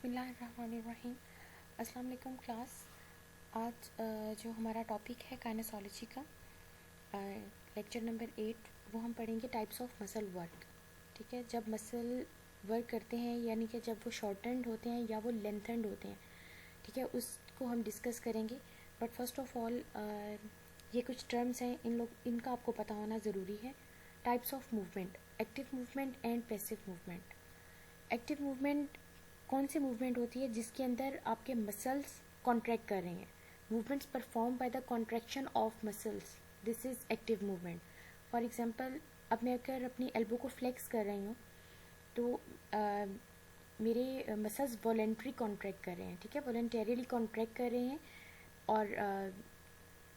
बिस्मिल्लाहिर्रहमानिर्रहीम। अस्सलाम वालेकुम क्लास। आज जो हमारा टॉपिक है काइनेसोलॉजी का लेक्चर नंबर 8, वो हम पढ़ेंगे टाइप्स ऑफ मसल वर्क। ठीक है, जब मसल वर्क करते हैं यानी कि जब वो शॉर्टेंड होते हैं या वो लेंथेंड होते हैं, ठीक है, उसको हम डिस्कस करेंगे। बट फर्स्ट ऑफ ऑल ये कुछ टर्म्स हैं, इनका आपको पता होना ज़रूरी है। Types of movement: active movement and passive movement. Active movement कौन सी मूवमेंट होती है जिसके अंदर आपके मसल्स कॉन्ट्रैक्ट कर रहे हैं। Movements perform by the contraction of muscles, this is active movement. For example, अब मैं अगर अपनी एल्बो को फ्लेक्स कर रही हूँ तो मेरे मसल्स वॉलेंट्री कॉन्ट्रैक्ट कर रहे हैं। ठीक है, वॉलेंटरीली कॉन्ट्रैक्ट कर रहे हैं और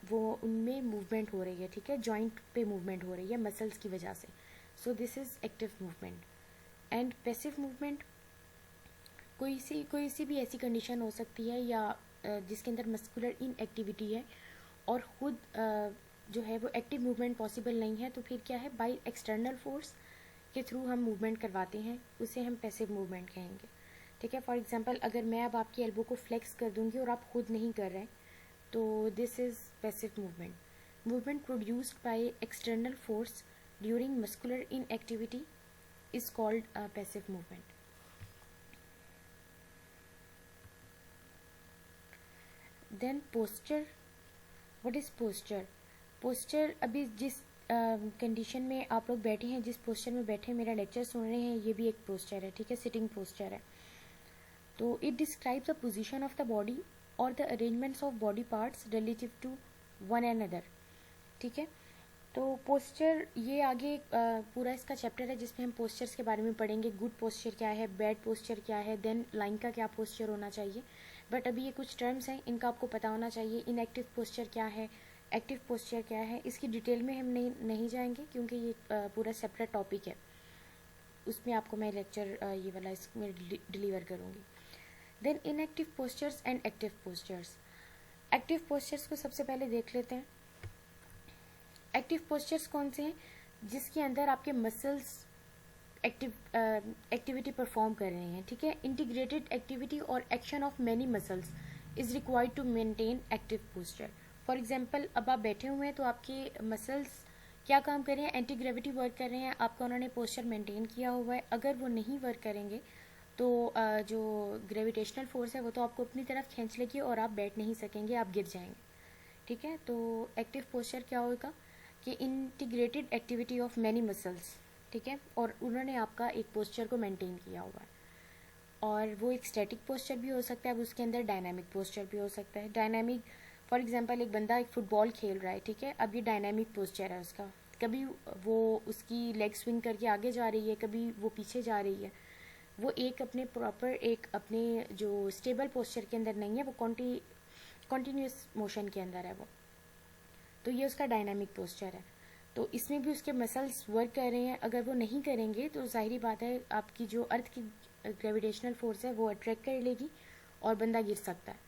वो उनमें मूवमेंट हो रही है। ठीक है, जॉइंट पे मूवमेंट हो रही है मसल्स की वजह से। सो this is active movement. And passive movement कोई सी भी ऐसी कंडीशन हो सकती है या जिसके अंदर मस्कुलर इनएक्टिविटी है और खुद जो है वो एक्टिव मूवमेंट पॉसिबल नहीं है, तो फिर क्या है, बाय एक्सटर्नल फोर्स के थ्रू हम मूवमेंट करवाते हैं, उसे हम पैसिव मूवमेंट कहेंगे। ठीक है, फॉर एग्जांपल अगर मैं अब आपकी एल्बो को फ्लेक्स कर दूंगी और आप खुद नहीं कर रहे हैं, तो this is passive movement. Movement produced by external force during muscular inactivity is called passive movement. Then posture. What is posture? Posture, अभी जिस कंडीशन में आप लोग बैठे हैं, जिस पोस्चर में बैठे हैं, मेरा लेक्चर सुन रहे हैं, ये भी एक पोस्चर है। ठीक है, सिटिंग पोस्चर है। तो it describes the position of the body और the arrangements of body parts relative to one and other. ठीक है, तो पोस्चर ये आगे पूरा इसका चैप्टर है जिसमें हम पोस्चर्स के बारे में पढ़ेंगे। गुड पोस्चर क्या है, बैड पोस्चर क्या है, देन लाइन का क्या पोस्चर होना चाहिए। बट अभी ये कुछ टर्म्स हैं, इनका आपको पता होना चाहिए। इनएक्टिव पोस्चर क्या है, एक्टिव पोस्चर क्या है, इसकी डिटेल में हम नहीं जाएंगे क्योंकि ये पूरा सेपरेट टॉपिक है। उसमें आपको मैं लेक्चर ये वाला इसमें डिलीवर करूँगी। Then inactive postures and active postures. Active postures को सबसे पहले देख लेते हैं। एक्टिव पोस्चर्स कौन से हैं? जिसके अंदर आपके मसल्स एक्टिविटी परफॉर्म कर रहे हैं। ठीक है, इंटीग्रेटेड एक्टिविटी और action of many muscles is required to maintain active posture. For example, अब आप बैठे हुए हैं तो आपके मसल्स क्या काम कर रहे हैं? एंटी ग्रेविटी वर्क कर रहे हैं, आपका उन्होंने पोस्चर मेंटेन किया हुआ है। अगर वो नहीं वर्क करेंगे तो जो ग्रेविटेशनल फोर्स है वो तो आपको अपनी तरफ खींच लेगी और आप बैठ नहीं सकेंगे, आप गिर जाएंगे। ठीक है, तो एक्टिव पोस्चर क्या होगा कि integrated activity of many muscles. ठीक है, और उन्होंने आपका एक पोस्चर को मेंटेन किया हुआ है। और वो एक स्टैटिक पोस्चर भी हो सकता है, अब उसके अंदर डायनामिक पोस्चर भी हो सकता है। डायनामिक, फॉर एग्जांपल एक बंदा एक फुटबॉल खेल रहा है, ठीक है, अब ये डायनामिक पोस्चर है उसका। कभी वो उसकी लेग स्विंग करके आगे जा रही है, कभी वो पीछे जा रही है। वो एक अपने प्रॉपर एक अपने जो स्टेबल पोस्चर के अंदर नहीं है, वो कॉन्टीन्यूस मोशन के अंदर है वो, तो ये उसका डायनामिक पोस्चर है। तो इसमें भी उसके मसल्स वर्क कर रहे हैं। अगर वो नहीं करेंगे तो जाहिर बात है आपकी जो अर्थ की ग्रेविटेशनल फोर्स है वो अट्रैक्ट कर लेगी और बंदा गिर सकता है।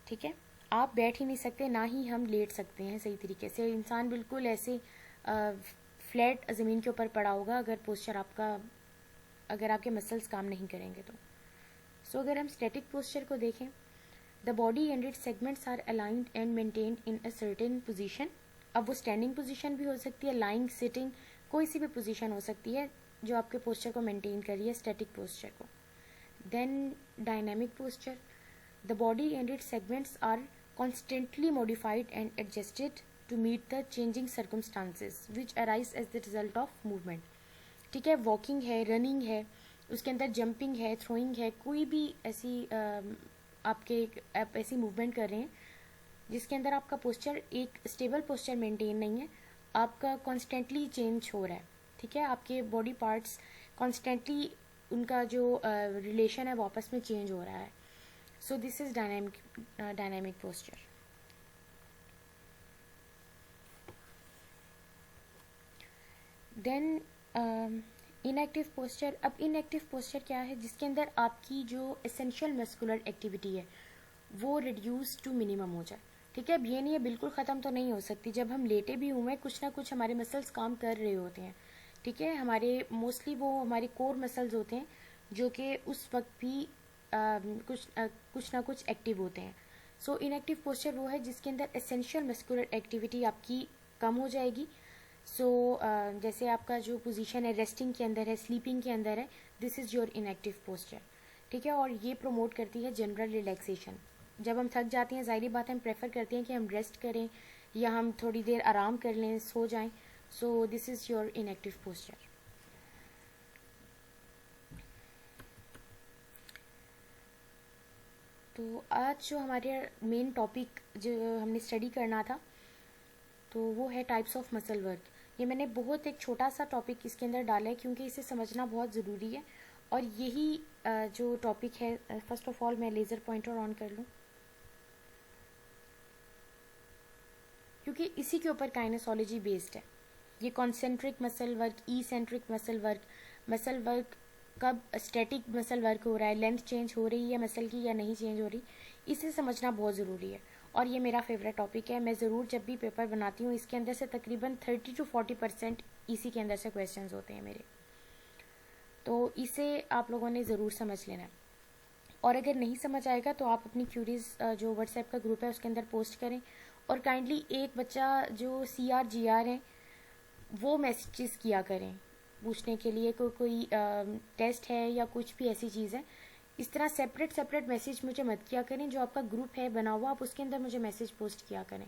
ठीक है, आप बैठ ही नहीं सकते, ना ही हम लेट सकते हैं सही तरीके से। इंसान बिल्कुल ऐसे फ्लैट ज़मीन के ऊपर पड़ा होगा अगर आपके मसल्स काम नहीं करेंगे तो। सो अगर हम स्टैटिक पोस्चर को देखें, the body and its segments are aligned and maintained in a certain position. अब वो स्टैंडिंग पोजीशन भी हो सकती है, लाइंग, सिटिंग, कोई सी भी पोजीशन हो सकती है जो आपके पोस्चर को मेंटेन कर रही है, स्टैटिक पोस्चर को। Then dynamic posture, the body and its segments are constantly modified and adjusted to meet the changing circumstances which arise as the result of movement. ठीक है, वॉकिंग है, रनिंग है, उसके अंदर जंपिंग है, थ्रोइंग है, कोई भी ऐसी आप ऐसी मूवमेंट कर रहे हैं जिसके अंदर आपका पोस्चर एक स्टेबल पोस्चर मेंटेन नहीं है, आपका कॉन्स्टेंटली चेंज हो रहा है। ठीक है, आपके बॉडी पार्ट्स कॉन्स्टेंटली उनका जो रिलेशन है वो आपस में चेंज हो रहा है। So this is dynamic posture. Then inactive posture. अब इनएक्टिव पोस्चर क्या है? जिसके अंदर आपकी जो एसेंशियल मस्कुलर एक्टिविटी है वो रिड्यूस टू मिनिमम हो जाए। ठीक है, अब ये नहीं है बिल्कुल ख़त्म तो नहीं हो सकती। जब हम लेटे भी हुए कुछ ना कुछ हमारे मसल्स काम कर रहे होते हैं। ठीक है, हमारे मोस्टली वो हमारे कोर मसल्स होते हैं जो कि उस वक्त भी कुछ ना कुछ एक्टिव होते हैं. सो इनएक्टिव पोस्चर वो है जिसके अंदर एसेंशियल मस्कुलर एक्टिविटी आपकी कम हो जाएगी. सो जैसे आपका जो पोजीशन है रेस्टिंग के अंदर है, स्लीपिंग के अंदर है, this is your inactive posture. ठीक है, और ये प्रमोट करती है जनरल रिलैक्सेशन. जब हम थक जाते हैं, ज़ाहिर बात है हम प्रेफर करते हैं कि हम रेस्ट करें या हम थोड़ी देर आराम कर लें, सो जाएं. So this is your inactive posture. तो आज जो हमारे मेन टॉपिक जो हमने स्टडी करना था तो वो है टाइप्स ऑफ मसल वर्क. ये मैंने बहुत एक छोटा सा टॉपिक इसके अंदर डाला है क्योंकि इसे समझना बहुत ज़रूरी है. और यही जो टॉपिक है, फर्स्ट ऑफ ऑल मैं लेज़र पॉइंटर ऑन कर लूँ क्योंकि इसी के ऊपर काइनेसोलॉजी बेस्ड है. ये कॉन्सेंट्रिक मसल वर्क, ई सेंट्रिक मसल वर्क कब स्टैटिक मसल वर्क हो रहा है, लेंथ चेंज हो रही है मसल की या नहीं चेंज हो रही, इसे समझना बहुत ज़रूरी है. और ये मेरा फेवरेट टॉपिक है. मैं ज़रूर जब भी पेपर बनाती हूँ इसके अंदर से तकरीबन 30 to 40% इसी के अंदर से क्वेश्चंस होते हैं मेरे. तो इसे आप लोगों ने ज़रूर समझ लेना है. और अगर नहीं समझ आएगा तो आप अपनी क्यूरीज जो व्हाट्सएप का ग्रुप है उसके अंदर पोस्ट करें. और काइंडली एक बच्चा जो CR GR है वो मैसेजेस किया करें पूछने के लिए कोई टेस्ट है या कुछ भी ऐसी चीज़ है. इस तरह सेपरेट मैसेज मुझे मत किया करें. जो आपका ग्रुप है बना हुआ आप उसके अंदर मुझे मैसेज पोस्ट किया करें.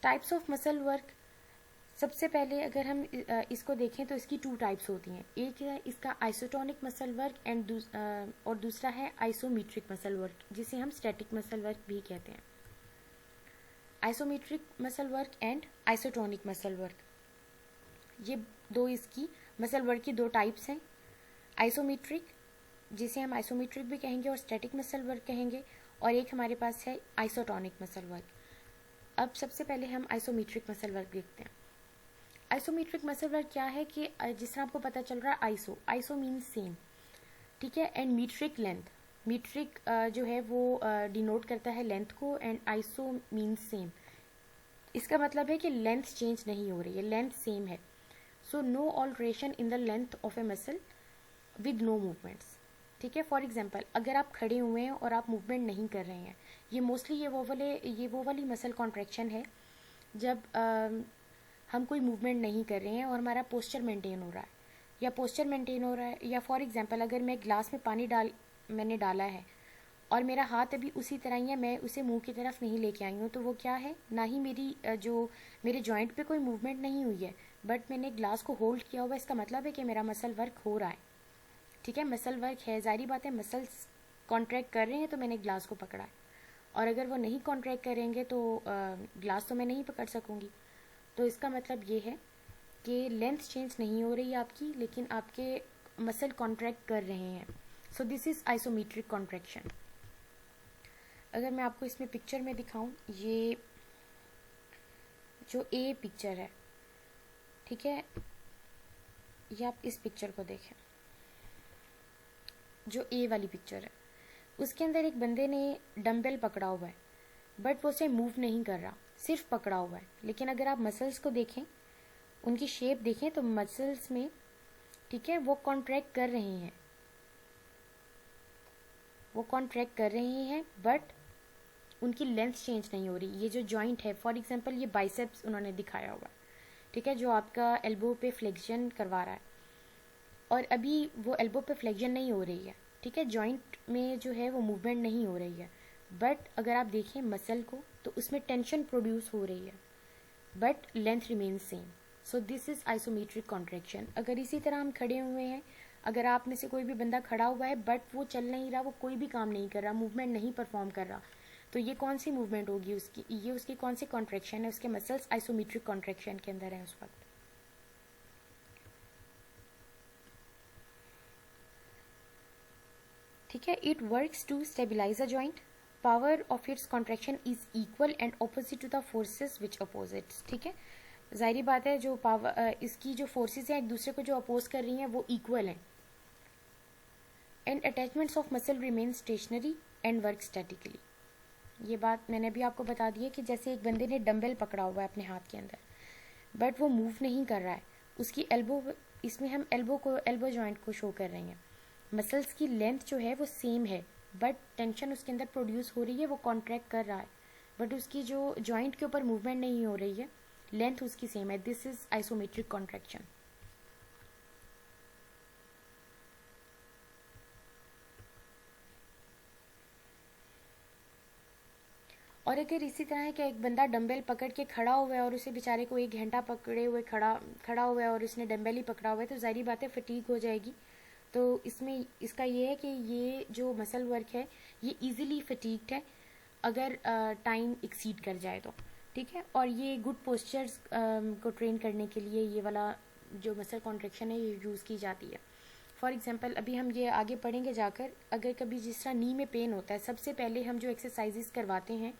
टाइप्स ऑफ मसल वर्क, सबसे पहले अगर हम इसको देखें तो इसकी 2 टाइप्स होती हैं. एक है इसका आइसोटोनिक मसल वर्क एंड और दूसरा है आइसोमेट्रिक मसल वर्क जिसे हम स्टैटिक मसल वर्क भी कहते हैं. Isometric muscle work and isotonic muscle work, ये दो इसकी मसल वर्क की 2 टाइप्स हैं. आइसोमेट्रिक जिसे हम आइसोमेट्रिक भी कहेंगे और स्टैटिक मसल वर्क कहेंगे, और एक हमारे पास है आइसोटोनिक मसल वर्क. अब सबसे पहले हम आइसोमेट्रिक मसल वर्क देखते हैं. आइसोमेट्रिक मसल वर्क क्या है कि जिस तरह आपको पता चल रहा है आइसो मीन्स सेम, ठीक है, एंड मीट्रिक लेंथ. मीट्रिक जो है वो डिनोट करता है लेंथ को एंड आइसो मीन्स सेम. इसका मतलब है कि लेंथ चेंज नहीं हो रही है, लेंथ सेम है. So no alteration in the length of a muscle with no movements. ठीक है, फॉर एग्जांपल अगर आप खड़े हुए हैं और आप मूवमेंट नहीं कर रहे हैं, ये मोस्टली ये वो वाली मसल कॉन्ट्रैक्शन है जब हम कोई मूवमेंट नहीं कर रहे हैं और हमारा पोस्चर मेंटेन हो रहा है या फॉर एग्जांपल अगर मैं ग्लास में पानी मैंने डाला है और मेरा हाथ अभी उसी तरह ही है, मैं उसे मुंह की तरफ नहीं लेके आई हूँ, तो वो क्या है, ना ही मेरे जॉइंट पे कोई मूवमेंट नहीं हुई है, बट मैंने ग्लास को होल्ड किया हुआ. इसका मतलब है कि मेरा मसल वर्क हो रहा है. ठीक है, मसल वर्क है, जाहिर बात है मसल्स कॉन्ट्रैक्ट कर रहे हैं तो मैंने ग्लास को पकड़ा है. और अगर वो नहीं कॉन्ट्रैक्ट करेंगे तो ग्लास तो मैं नहीं पकड़ सकूँगी. तो इसका मतलब ये है कि लेंथ चेंज नहीं हो रही है आपकी, लेकिन आपके मसल कॉन्ट्रैक्ट कर रहे हैं. So this is isometric contraction. अगर मैं आपको इसमें पिक्चर में दिखाऊं, ये जो ए पिक्चर है, ठीक है, ये आप इस पिक्चर को देखें, जो ए वाली पिक्चर है, उसके अंदर एक बंदे ने डंबल पकड़ा हुआ है बट वो उसे मूव नहीं कर रहा, सिर्फ पकड़ा हुआ है. लेकिन अगर आप मसल्स को देखें, उनकी शेप देखें, तो मसल्स में, ठीक है, वो कॉन्ट्रैक्ट कर रहे हैं बट उनकी लेंथ चेंज नहीं हो रही. ये जो जॉइंट है, फॉर एग्जांपल ये बाइसेप्स उन्होंने दिखाया हुआ है, ठीक है, जो आपका एल्बो पे फ्लेक्शन करवा रहा है, और अभी वो एल्बो पे फ्लेक्शन नहीं हो रही है. ठीक है, जॉइंट में जो है वो मूवमेंट नहीं हो रही है, बट अगर आप देखें मसल को तो उसमें टेंशन प्रोड्यूस हो रही है but length remains same. So this is isometric contraction. अगर इसी तरह हम खड़े हुए हैं, अगर आप में से कोई भी बंदा खड़ा हुआ है बट वो चल नहीं रहा, वो कोई भी काम नहीं कर रहा, मूवमेंट नहीं परफॉर्म कर रहा, तो ये कौन सी मूवमेंट होगी उसकी, ये उसकी कौन सी कॉन्ट्रैक्शन है, उसके मसल्स आइसोमेट्रिक कॉन्ट्रैक्शन के अंदर है उस वक्त. ठीक है, it works to stabilise a joint. Power of its contraction is equal and opposite to the forces which opposites. ठीक है, जाहिर बात है जो पावर इसकी जो फोर्सेस हैं एक दूसरे को जो अपोज कर रही हैं वो इक्वल हैं. And attachments of muscle remain stationery and work statically. ये बात मैंने भी आपको बता दी है कि जैसे एक बंदे ने डंबल पकड़ा हुआ है अपने हाथ के अंदर बट वो मूव नहीं कर रहा है, उसकी एल्बो, इसमें हम एल्बो जॉइंट को शो कर रहे हैं. मसल्स की लेंथ जो है वो सेम है, बट टेंशन उसके अंदर प्रोड्यूस हो रही है, वो कॉन्ट्रैक्ट कर रहा है, बट उसकी जो जॉइंट के ऊपर मूवमेंट नहीं हो रही है, लेंथ उसकी सेम है. This is isometric contraction. और अगर इसी तरह है कि एक बंदा डंबल पकड़ के खड़ा हुआ है और उसे बेचारे को 1 घंटा पकड़े हुए खड़ा हुआ है और उसने डंबल ही पकड़ा हुआ है, तो जाहिर बात है फटीग हो जाएगी. तो इसमें इसका ये है कि ये जो मसल वर्क है ये इजीली फटीग्ड है अगर टाइम एक्सीड कर जाए तो. ठीक है. और ये गुड पोस्चर्स को ट्रेन करने के लिए ये वाला जो मसल कॉन्ट्रेक्शन है ये यूज़ की जाती है. फॉर एग्जांपल अभी हम ये आगे पढ़ेंगे जाकर, अगर कभी जिस तरह नी में पेन होता है, सबसे पहले हम जो एक्सरसाइजेस करवाते हैं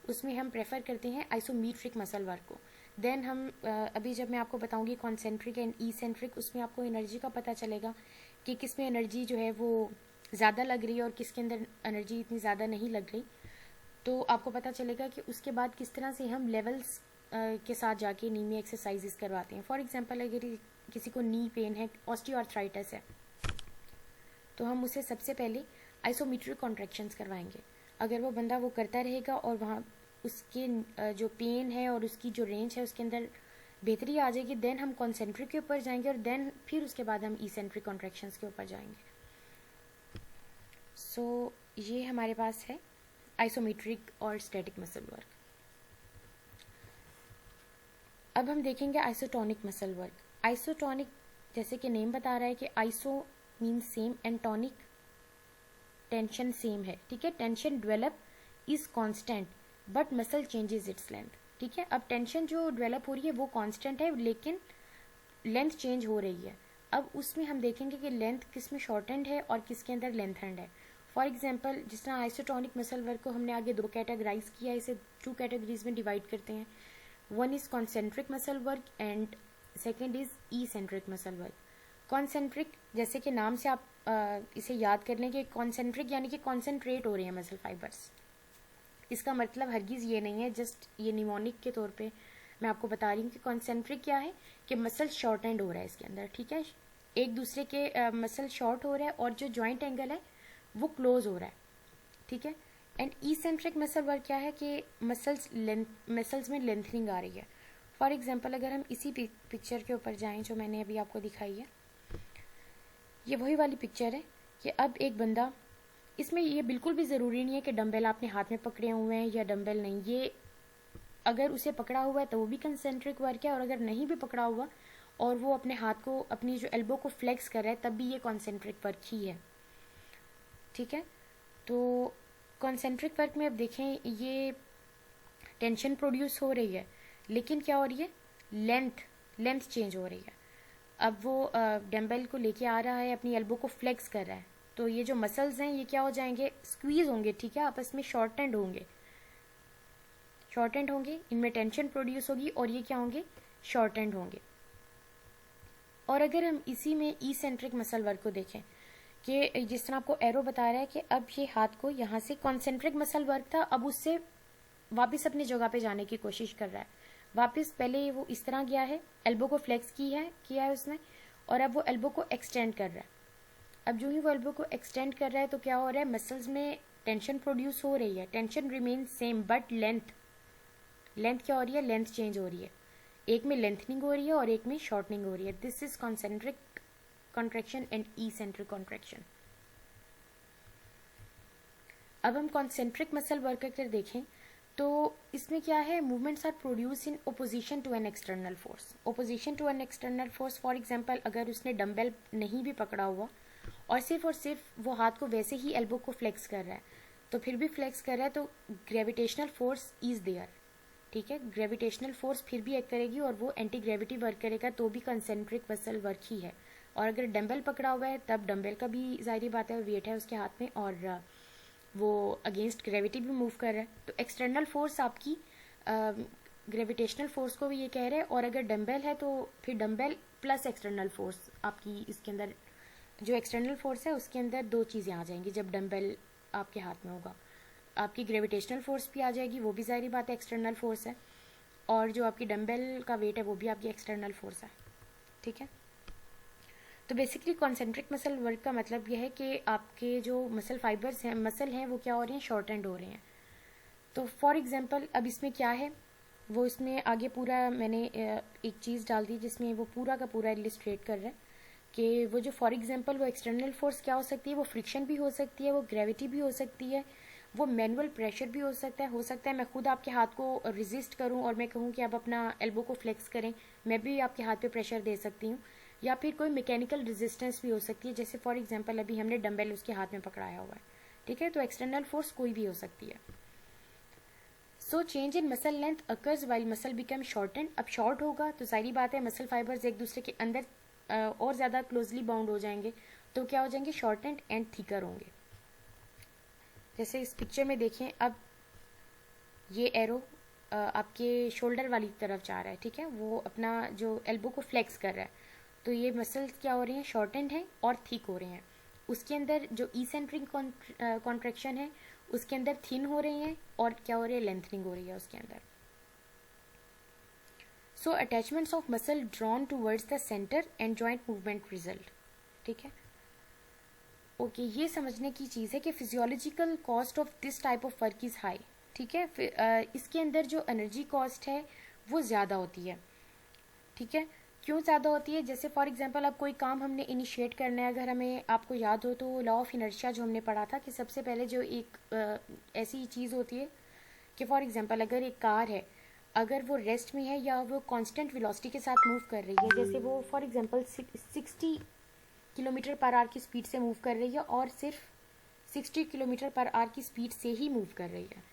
उसमें हम प्रेफर करते हैं आइसोमेट्रिक मसल वर्क को. देन हम अभी जब मैं आपको बताऊंगी कॉन्सेंट्रिक एंड ईसेंट्रिक, उसमें आपको एनर्जी का पता चलेगा कि किस में एनर्जी जो है वो ज़्यादा लग रही है और किसके अंदर एनर्जी इतनी ज़्यादा नहीं लग रही. तो आपको पता चलेगा कि उसके बाद किस तरह से हम लेवल्स के साथ जाके नी में एक्सरसाइजेस करवाते हैं. फॉर एग्जांपल अगर किसी को नी पेन है, ऑस्टियोआर्थराइटिस है, तो हम उसे सबसे पहले आइसोमेट्रिक कॉन्ट्रैक्शंस करवाएंगे. अगर वो बंदा वो करता रहेगा और वहाँ उसके जो पेन है और उसकी जो रेंज है उसके अंदर बेहतरी आ जाएगी, देन हम कॉन्सेंट्रिक के ऊपर जाएंगे और देन फिर उसके बाद हम इसेंट्रिक कॉन्ट्रैक्शंस के ऊपर जाएंगे. सो ये हमारे पास है आइसोमेट्रिक और स्टैटिक मसल वर्क. अब हम देखेंगे आइसोटोनिक मसल वर्क. आइसोटोनिक जैसे कि नेम बता रहा है कि iso means same and tonic tension same है. ठीक है. Tension develop is constant but muscle changes its length. ठीक है. अब टेंशन जो डेवलप हो रही है वो कांस्टेंट है लेकिन लेंथ चेंज हो रही है. अब उसमें हम देखेंगे कि लेंथ किस में शॉर्टेंड है और किसके अंदर लेंथेंड है. फॉर एग्जांपल जिस तरह आइसोटोनिक मसल वर्क को हमने आगे 2 कैटेगराइज किया है, इसे 2 कैटेगरीज में डिवाइड करते हैं. One is concentric muscle work and second is eccentric muscle work. Concentric जैसे कि नाम से आप इसे याद कर लें कि कॉन्सेंट्रिक यानी कि कॉन्सेंट्रेट हो रहे हैं मसल फाइबर्स. इसका मतलब हरगिज़ ये नहीं है, जस्ट ये निमोनिक के तौर पे मैं आपको बता रही हूँ कि कॉन्सेंट्रिक क्या है कि मसल शॉर्ट एंड हो रहा है इसके अंदर. ठीक है. एक दूसरे के मसल शॉर्ट हो रहा है और जो जॉइंट एंगल है वो क्लोज हो रहा है. ठीक है. एंड ईसेंट्रिक मसल वर्क क्या है कि मसल्स में लेंथनिंग आ रही है. फॉर एग्जांपल अगर हम इसी पिक्चर के ऊपर जाएं जो मैंने अभी आपको दिखाई है, ये वही वाली पिक्चर है कि अब एक बंदा, इसमें ये बिल्कुल भी ज़रूरी नहीं है कि डंबल आपने हाथ में पकड़े हुए हैं या डंबल नहीं. ये अगर उसे पकड़ा हुआ है तो वो भी कंसेंट्रिक वर्क है, और अगर नहीं भी पकड़ा हुआ और वो अपने हाथ को, अपनी जो एल्बो को फ्लेक्स कर रहा है, तब भी ये कॉन्सेंट्रिक वर्क ही है. ठीक है. तो कॉन्सेंट्रिक वर्क में अब देखें ये टेंशन प्रोड्यूस हो रही है लेकिन क्या हो रही है, लेंथ चेंज हो रही है. अब वो डंबल को लेके आ रहा है, अपनी एल्बो को फ्लेक्स कर रहा है, तो ये जो मसल्स हैं ये क्या हो जाएंगे, स्क्वीज होंगे. ठीक है. आपस में शॉर्टेंड होंगे, इनमें टेंशन प्रोड्यूस होगी और ये क्या होंगे, शॉर्टेंड होंगे. और अगर हम इसी में ईसेंट्रिक मसल वर्क को देखें कि जिस तरह आपको एरो बता रहा है कि अब ये हाथ को यहाँ से कॉन्सेंट्रिक मसल वर्क था, अब उससे वापस अपनी जगह पे जाने की कोशिश कर रहा है. वापस पहले वो इस तरह गया है, एल्बो को फ्लेक्स किया है उसने, और अब वो एल्बो को एक्सटेंड कर रहा है. अब जो ही वो एल्बो को एक्सटेंड कर रहा है तो क्या हो रहा है, मसल्स में टेंशन प्रोड्यूस हो रही है. Tension remain same but length क्या हो रही है, लेंथ चेंज हो रही है. एक में लेंथनिंग हो रही है और एक में शॉर्टनिंग हो रही है. This is concentric contraction and eccentric contraction. अब हम कॉन्सेंट्रिक मसल वर्क अगर देखें तो इसमें क्या है, movements are produce in opposition to an external force. For example अगर उसने डंबल नहीं भी पकड़ा हुआ और सिर्फ वो हाथ को वैसे ही एल्बो को फ्लेक्स कर रहा है, तो फिर भी फ्लेक्स कर रहा है, तो ग्रेविटेशनल फोर्स इज देयर. ठीक है. ग्रेविटेशनल फोर्स फिर भी एक्ट करेगी और वो एंटी ग्रेविटी वर्क करेगा, तो भी कंसेंट्रिक मसल वर्क ही है. और अगर डंबल पकड़ा हुआ है तब डंबल का भी जाहिर बात है वेट है उसके हाथ में और वो अगेंस्ट ग्रेविटी भी मूव कर रहा है. तो एक्सटर्नल फोर्स आपकी ग्रेविटेशनल फोर्स को भी ये कह रहे हैं, और अगर डंबल है तो फिर डंबल प्लस एक्सटर्नल फोर्स आपकी, इसके अंदर जो एक्सटर्नल फोर्स है उसके अंदर 2 चीज़ें आ जाएंगी. जब डंबल आपके हाथ में होगा आपकी ग्रेविटेशनल फोर्स भी आ जाएगी, वो भी जाहिर बात है एक्सटर्नल फोर्स है, और जो आपकी डंबल का वेट है वो भी आपकी एक्सटर्नल फोर्स है. ठीक है. तो बेसिकली कॉन्सेंट्रिक मसल वर्क का मतलब यह है कि आपके जो मसल फाइबर्स हैं, मसल हैं, वो क्या हो रहे हैं, शॉर्टेंड हो रहे हैं। तो फॉर एग्जांपल अब इसमें क्या है, वो इसमें आगे पूरा मैंने एक चीज़ डाल दी जिसमें वो पूरा का पूरा इलिस्ट्रेट कर रहा है कि वो जो फॉर एग्जांपल वो एक्सटर्नल फोर्स क्या हो सकती है, वो फ्रिक्शन भी हो सकती है, वो ग्रेविटी भी हो सकती है, वो मैनुअल प्रेशर भी हो सकता है मैं खुद आपके हाथ को रेजिस्ट करूं और मैं कहूं कि आप अपना एल्बो को फ्लेक्स करें, मैं भी आपके हाथ पे प्रेशर दे सकती हूँ। या फिर कोई मैकेनिकल रेजिस्टेंस भी हो सकती है, जैसे फॉर एग्जांपल अभी हमने डंबल उसके हाथ में पकड़ाया हुआ है, ठीक है। तो एक्सटर्नल फोर्स कोई भी हो सकती है। So change in muscle length occurs while muscle become shortened. अब शॉर्ट होगा तो सारी बात है मसल फाइबर्स एक दूसरे के अंदर और ज़्यादा क्लोजली बाउंड हो जाएंगे, तो क्या हो जाएंगे, शॉर्टेंड एंड थिकर होंगे। जैसे इस पिक्चर में देखें, अब ये एरो आपके शोल्डर वाली तरफ जा रहा है, ठीक है, वो अपना जो एल्बो को फ्लेक्स कर रहा है, तो ये मसल्स क्या हो रही हैं, शॉर्टेंड हैं और थिक हो रहे हैं। उसके अंदर जो इसेंट्रिक कॉन्ट्रैक्शन है उसके अंदर थिन हो रही हैं और क्या हो रही है, लेंथनिंग हो रही है उसके अंदर। So attachments of muscle drawn towards the centre and joint movement result, ठीक है। ओके ये समझने की चीज़ है कि physiological cost of this type of work is high, ठीक है। इसके अंदर जो एनर्जी कॉस्ट है वो ज़्यादा होती है, ठीक है। क्यों ज़्यादा होती है, जैसे फॉर एग्जांपल अब कोई काम हमने इनिशिएट करना है, अगर हमें आपको याद हो तो लॉ ऑफ इनर्शिया जो हमने पढ़ा था कि सबसे पहले जो एक ऐसी चीज़ होती है कि फॉर एग्जांपल अगर एक कार है, अगर वो रेस्ट में है या वो कांस्टेंट वेलोसिटी के साथ मूव कर रही है, जैसे वो for example 60 kilometre per hour की स्पीड से मूव कर रही है और सिर्फ 60 किलोमीटर पर आवर की स्पीड से ही मूव कर रही है,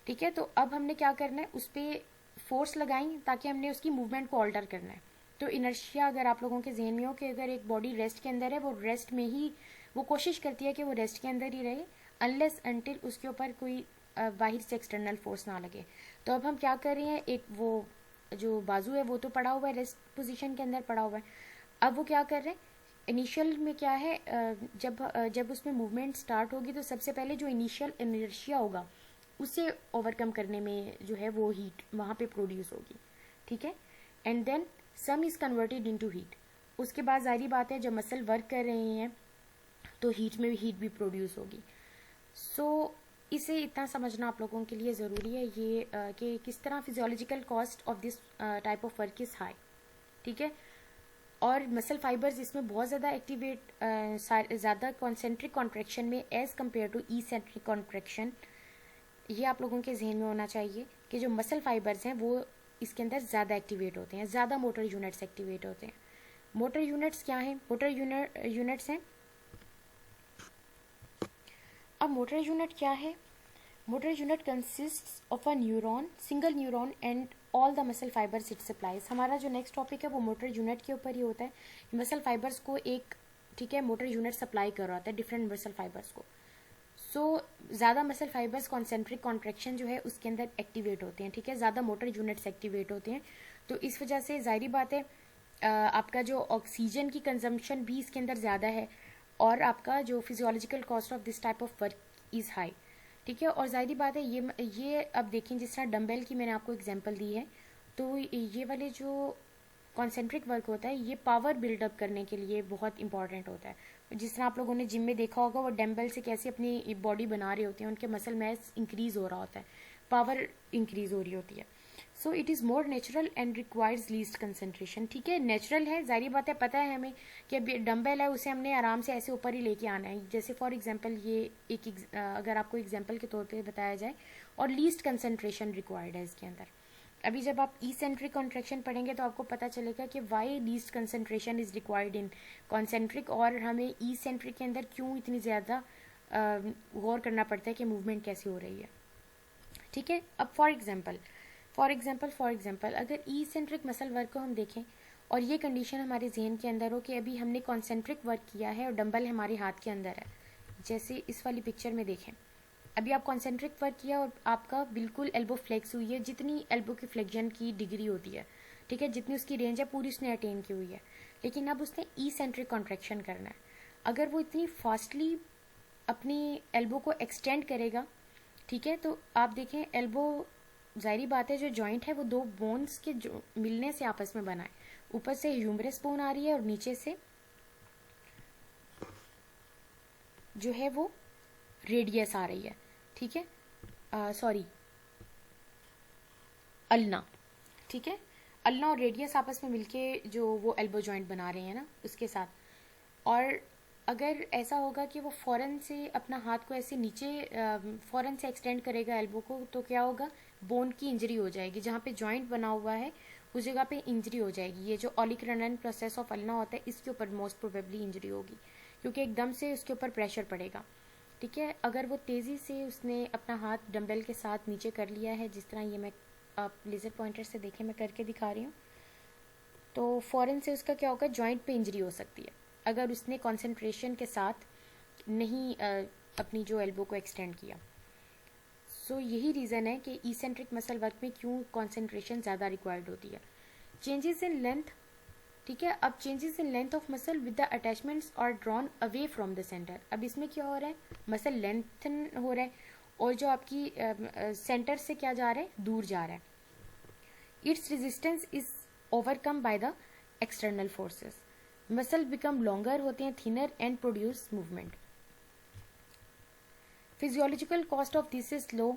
ठीक है। तो अब हमने क्या करना है, उस पर फोर्स लगाई ताकि हमने उसकी मूवमेंट को ऑल्टर करना है। तो इनर्शिया अगर आप लोगों के जहन में हो कि अगर एक बॉडी रेस्ट के अंदर है, वो रेस्ट में ही वो कोशिश करती है कि वो रेस्ट के अंदर ही रहे अनलेस अनटिल उसके ऊपर कोई बाहर से एक्सटर्नल फोर्स ना लगे। तो अब हम क्या कर रहे हैं, एक वो जो बाजू है वो तो पड़ा हुआ है, रेस्ट पोजीशन के अंदर पड़ा हुआ है। अब वो क्या कर रहे हैं, इनिशियल में क्या है, जब उसमें मूवमेंट स्टार्ट होगी तो सबसे पहले जो इनिशियल इनर्शिया होगा उसे ओवरकम करने में जो है वो हीट वहाँ पे प्रोड्यूस होगी, ठीक है। And then some is converted into heat. उसके बाद जाहिर बात है जब मसल वर्क कर रहे हैं तो हीट में भी हीट भी प्रोड्यूस होगी। सो इसे इतना समझना आप लोगों के लिए ज़रूरी है ये कि किस तरह physiological cost of this type of work is high, ठीक है। और मसल फाइबर्स इसमें बहुत ज़्यादा एक्टिवेट, ज़्यादा कॉन्सेंट्रिक कॉन्ट्रैक्शन में as compare to eccentric contraction, ये आप लोगों के जहन में होना चाहिए कि जो मसल फाइबर्स हैं वो इसके अंदर ज़्यादा एक्टिवेट होते हैं, ज़्यादा मोटर यूनिट्स एक्टिवेट होते हैं। मोटर यूनिट्स क्या हैं, मोटर यूनिट्स हैं, अब मोटर यूनिट क्या है, motor unit consists of a neuron, single neuron and all the muscle fibres it supplies. हमारा जो नेक्स्ट टॉपिक है वो मोटर यूनिट के ऊपर ही होता है, मसल फाइबर्स को एक, ठीक है, मोटर यूनिट सप्लाई कर रहा होता है डिफरेंट मसल फाइबर्स को। सो ज़्यादा मसल फाइबर्स कॉन्सेंट्रिक कॉन्ट्रैक्शन जो है उसके अंदर एक्टिवेट होते हैं, ठीक है, ज़्यादा मोटर यूनिट्स एक्टिवेट होते हैं। तो इस वजह से जाहिर बात है आपका जो ऑक्सीजन की कंजम्पशन भी इसके अंदर ज़्यादा है और आपका जो physiological cost of this type of work is high, ठीक है। और जाहिर बात है ये अब देखें जिस तरह डम्बेल की मैंने आपको एग्जांपल दी है, तो ये वाले जो कॉन्सेंट्रिक वर्क होता है ये पावर बिल्डअप करने के लिए बहुत इंपॉर्टेंट होता है। जिस तरह आप लोगों ने जिम में देखा होगा वो डम्बल से कैसे अपनी बॉडी बना रहे होते हैं, उनके मसल मास इंक्रीज हो रहा होता है, पावर इंक्रीज हो रही होती है। So it is more natural and requires least concentration, ठीक है, नेचुरल है, जाहिर बात है, पता है हमें कि अब डम्बल है उसे हमने आराम से ऐसे ऊपर ही लेके आना है। जैसे फॉर एग्जांपल ये अगर आपको एग्जांपल के तौर पे बताया जाए, और लीस्ट कंसंट्रेशन रिक्वायर्ड है इसके अंदर। अभी जब आप ई सेंट्रिक कॉन्ट्रैक्शन पढ़ेंगे तो आपको पता चलेगा कि why least concentration is required in concentric, और हमें ई सेंट्रिक के अंदर क्यों इतनी ज़्यादा गौर करना पड़ता है कि मूवमेंट कैसे हो रही है, ठीक है। अब फॉर एग्जांपल अगर ई सेंट्रिक मसल वर्क को हम देखें और ये कंडीशन हमारे जहन के अंदर हो कि अभी हमने कॉन्सेंट्रिक वर्क किया है और डंबल हमारे हाथ के अंदर है, जैसे इस वाली पिक्चर में देखें, अभी आप कॉन्सेंट्रिक वर्क किया और आपका बिल्कुल एल्बो फ्लेक्स हुई है, जितनी एल्बो की फ्लेक्शन की डिग्री होती है, ठीक है, जितनी उसकी रेंज है पूरी उसने अटेन की हुई है, लेकिन अब उसने ई सेंट्रिक कॉन्ट्रैक्शन करना है। अगर वो इतनी फास्टली अपनी एल्बो को एक्सटेंड करेगा, ठीक है, तो आप देखें एल्बो, जाहिर बात है जो जॉइंट है वो दो बोन्स के जो मिलने से आपस में बना है, ऊपर से ह्यूमरस बोन आ रही है और नीचे से जो है वो रेडियस आ रही है, ठीक है, सॉरी अल्ना, ठीक है, अल्ना और रेडियस आपस में मिलके जो वो एल्बो जॉइंट बना रहे हैं ना उसके साथ। और अगर ऐसा होगा कि वो फ़ौरन से अपना हाथ को ऐसे नीचे फ़ौरन से एक्सटेंड करेगा एल्बो को, तो क्या होगा, बोन की इंजरी हो जाएगी, जहाँ पे जॉइंट बना हुआ है उस जगह पे इंजरी हो जाएगी। ये जो ओलिकरनन प्रोसेस ऑफ अल्ना होता है इसके ऊपर मोस्ट प्रोबेबली इंजरी होगी, क्योंकि एकदम से उसके ऊपर प्रेशर पड़ेगा, ठीक है। अगर वो तेज़ी से उसने अपना हाथ डंबल के साथ नीचे कर लिया है, जिस तरह ये मैं आप लेज़र पॉइंटर से देखें, मैं करके दिखा रही हूँ, तो फ़ौरन से उसका क्या होगा, जॉइंट पे इंजरी हो सकती है अगर उसने कंसंट्रेशन के साथ नहीं अपनी जो एल्बो को एक्सटेंड किया। सो यही रीज़न है कि इसेंट्रिक मसल वर्क में क्यों कंसंट्रेशन ज़्यादा रिक्वायर्ड होती है। चेंजेस इन लेंथ, ठीक है, अब changes in length of muscle with the attachments are drawn away from the centre. अब इसमें क्या हो रहा है, मसल लेंथन हो रहा है और जो आपकी सेंटर से क्या जा रहा है, दूर जा रहा है। Its resistance is overcome by the external forces. Muscle become longer होते हैं, thinner and produce movement. Physiological cost of this is low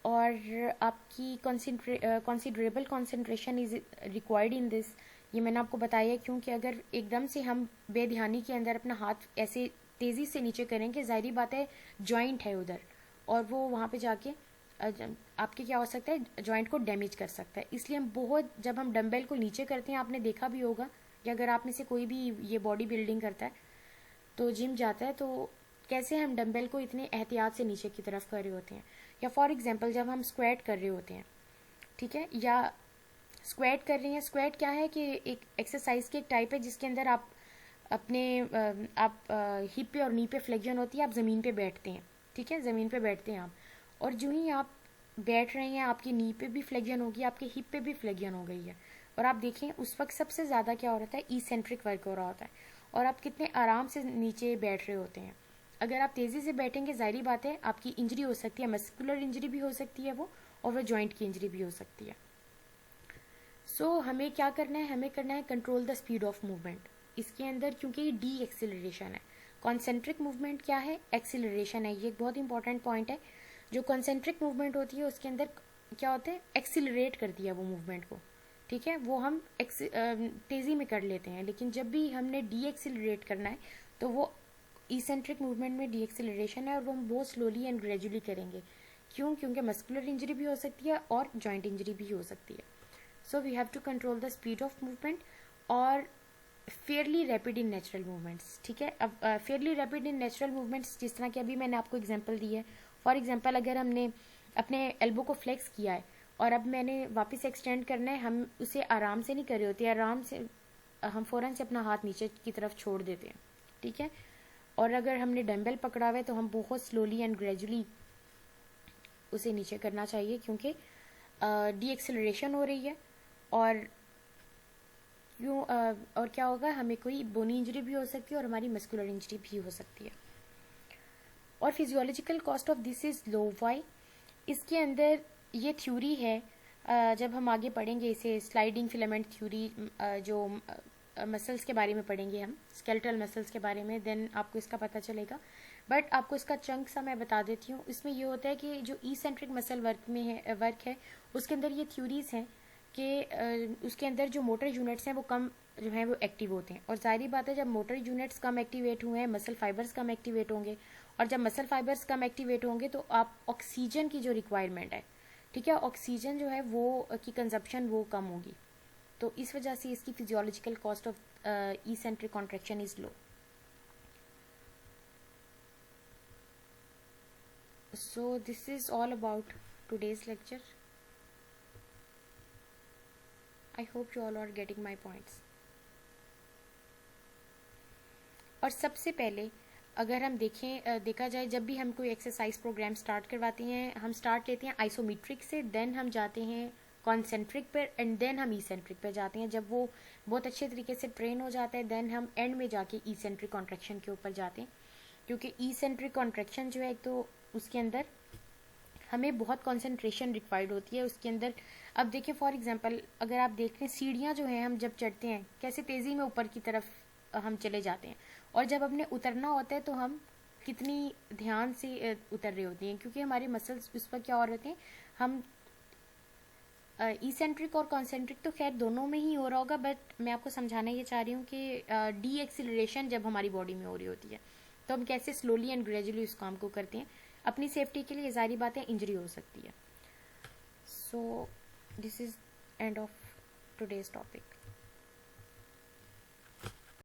और आपकी considerable concentration is required in this. ये मैंने आपको बताया क्योंकि अगर एकदम से हम बेध्यानी के अंदर अपना हाथ ऐसे तेज़ी से नीचे करेंगे, जाहिर बात है जॉइंट है उधर और वो वहाँ पे जाके आपके क्या हो सकता है, जॉइंट को डैमेज कर सकता है। इसलिए हम बहुत, जब हम डंबल को नीचे करते हैं, आपने देखा भी होगा कि अगर आप में से कोई भी ये बॉडी बिल्डिंग करता है तो जिम जाता है, तो कैसे हम डंबल को इतने एहतियात से नीचे की तरफ कर रहे होते हैं। या फॉर एग्जांपल जब हम स्क्वाट कर रहे होते हैं, ठीक है, या स्क्वाट कर रहे हैं, स्क्वाट क्या है कि एक एक्सरसाइज की एक टाइप है जिसके अंदर आप अपने आप हिप पे और नी पे फ्लेक्जन होती है, आप ज़मीन पे बैठते हैं, ठीक है, ज़मीन पे बैठते हैं आप, और जो ही आप बैठ रहे हैं आपकी नी पे भी फ्लेक्जन होगी, आपके हिप पे भी फ्लेक्जन हो गई है, और आप देखें उस वक्त सबसे ज़्यादा क्या हो रहा है, इसेंट्रिक वर्क हो रहा होता है और आप कितने आराम से नीचे बैठ रहे होते हैं। अगर आप तेज़ी से बैठेंगे, जाहिर बात है आपकी इंजरी हो सकती है, मस्कुलर इंजरी भी हो सकती है वो, और वो जॉइंट की इंजरी भी हो सकती है। हमें क्या करना है, हमें करना है control the speed of movement इसके अंदर, क्योंकि ये डी एक्सिलरेशन है। कॉन्सेंट्रिक मूवमेंट क्या है, एक्सिलरेशन है, ये एक बहुत इंपॉर्टेंट पॉइंट है। जो कॉन्सेंट्रिक मूवमेंट होती है उसके अंदर क्या होता है, एक्सिलरेट करती है वो मूवमेंट को, ठीक है, वो हम तेज़ी में कर लेते हैं, लेकिन जब भी हमने डी एक्सिलरेट करना है तो वो इसेंट्रिक मूवमेंट में डी एक्सिलरेशन है और वो हम बहुत स्लोली एंड ग्रेजुअली करेंगे। क्यों, क्योंकि मस्कुलर इंजरी भी हो सकती है और जॉइंट इंजरी भी हो सकती है। So we have to control the speed of movement और fairly rapid in natural movements, ठीक है। अब fairly rapid in natural movements जिस तरह की अभी मैंने आपको एग्जांपल दी है, फॉर एग्जांपल अगर हमने अपने एल्बो को फ्लेक्स किया है और अब मैंने वापस एक्सटेंड करना है, हम उसे आराम से नहीं कर रहे होते, आराम से हम फ़ौरन से अपना हाथ नीचे की तरफ छोड़ देते हैं, ठीक है। और अगर हमने डंबल पकड़ा हुआ है तो हम बहुत स्लोली एंड ग्रेजुअली उसे नीचे करना चाहिए, क्योंकि डी एक्सेलरेशन हो रही है और यूँ और क्या होगा, हमें कोई बोनी इंजरी भी हो सकती है और हमारी मस्कुलर इंजरी भी हो सकती है। और physiological cost of this is low. Why, इसके अंदर ये थ्योरी है, जब हम आगे पढ़ेंगे इसे स्लाइडिंग फिलामेंट थ्योरी, जो मसल्स के बारे में पढ़ेंगे हम, स्केलेटल मसल्स के बारे में, देन आपको इसका पता चलेगा। बट आपको इसका चंक सा मैं बता देती हूँ। इसमें ये होता है कि जो इसेंट्रिक मसल वर्क है उसके अंदर ये थ्योरीज हैं कि उसके अंदर जो मोटर यूनिट्स हैं वो कम जो है वो एक्टिव होते हैं, और जाहिर बात है जब मोटर यूनिट्स कम एक्टिवेट हुए हैं, मसल फाइबर्स कम एक्टिवेट होंगे, और जब मसल फाइबर्स कम एक्टिवेट होंगे तो आप ऑक्सीजन की जो रिक्वायरमेंट है, ठीक है, ऑक्सीजन जो है वो की कंजप्शन वो कम होगी, तो इस वजह से इसकी physiological cost of eccentric contraction is low. So this is all about today's lecture. I hope you all are getting my points. और सबसे पहले अगर हम देखा जाए, जब भी हम कोई एक्सरसाइज प्रोग्राम स्टार्ट करवाते हैं, हम स्टार्ट लेते हैं आइसोमेट्रिक से, देन हम जाते हैं कॉन्सेंट्रिक पर एंड देन हम इसेंट्रिक पर जाते हैं। जब वो बहुत अच्छे तरीके से ट्रेन हो जाता है देन हम एंड में जाके इसेंट्रिक कॉन्ट्रैक्शन के ऊपर जाते हैं, क्योंकि इसेंट्रिक कॉन्ट्रैक्शन जो है एक तो उसके अंदर हमें बहुत कंसंट्रेशन रिक्वायर्ड होती है उसके अंदर। अब देखें फॉर एग्जांपल अगर आप देख लें सीढ़ियाँ जो हैं, हम जब चढ़ते हैं कैसे तेज़ी में ऊपर की तरफ हम चले जाते हैं, और जब हमने उतरना होता है तो हम कितनी ध्यान से उतर रही होती हैं, क्योंकि हमारे मसल्स उस पर क्या हो रहे थे, हम इसेंट्रिक और कॉन्सेंट्रिक तो खैर दोनों में ही हो रहा होगा, बट मैं आपको समझाना ये चाह रही हूँ कि डी एक्सिलरेशन जब हमारी बॉडी में हो रही होती है तो हम कैसे स्लोली एंड ग्रेजुअली उस काम को करते हैं अपनी सेफ्टी के लिए। सारी बातें इंजरी हो सकती है। So this is end of today's topic.